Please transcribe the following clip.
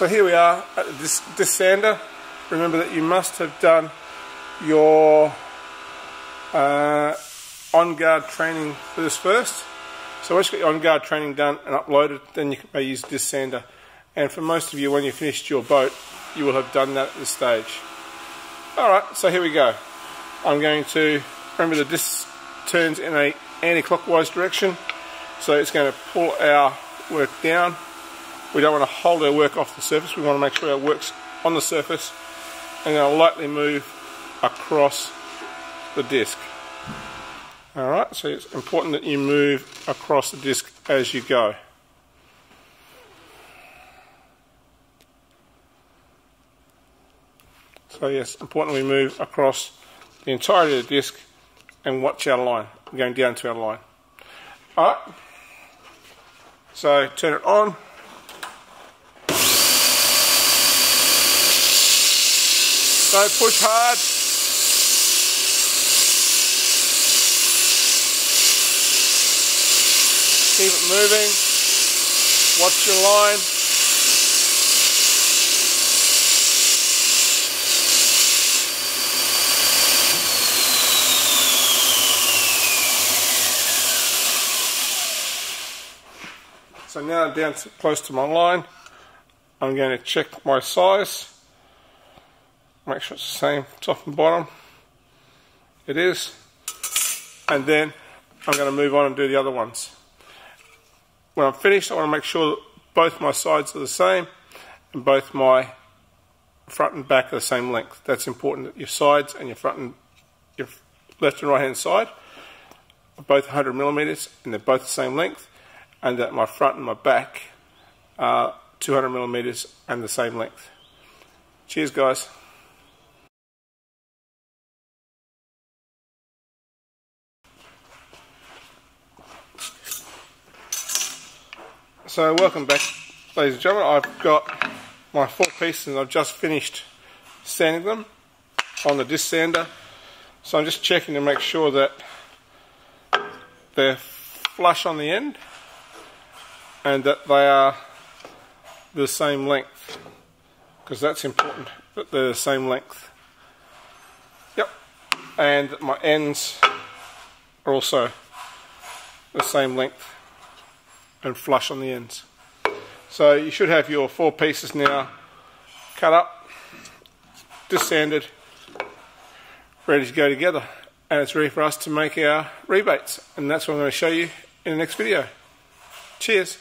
So here we are at the disc sander. Remember that you must have done your on-guard training for this first. So once you've got your on-guard training done and uploaded, then you may use disc sander. And for most of you, when you've finished your boat, you will have done that at this stage. Alright, so here we go. I'm going to, remember the disc turns in a anti-clockwise direction, so it's going to pull our work down. We don't want to hold our work off the surface, we want to make sure our work's on the surface, and then I'll lightly move across the disc. Alright, so it's important that you move across the disc as you go. So yes, important we move across the entirety of the disc and watch our line. We're going down to our line. Alright, so turn it on. So push hard. Keep it moving. Watch your line. So now I'm down close to my line. I'm going to check my size. Make sure it's the same top and bottom. It is. And then I'm going to move on and do the other ones. When I'm finished, I want to make sure that both my sides are the same and both my front and back are the same length. That's important that your sides and your front and your left and right hand side are both 100 millimeters and they're both the same length, and that my front and my back are 200 millimeters and the same length. Cheers, guys. So welcome back, ladies and gentlemen. I've got my 4 pieces and I've just finished sanding them on the disc sander. So I'm just checking to make sure that they're flush on the end and that they are the same length, because that's important that they're the same length. Yep, and my ends are also the same length and flush on the ends. So you should have your 4 pieces now cut up, disc sanded, ready to go together, and it's ready for us to make our rebates, and that's what I'm going to show you in the next video. Cheers.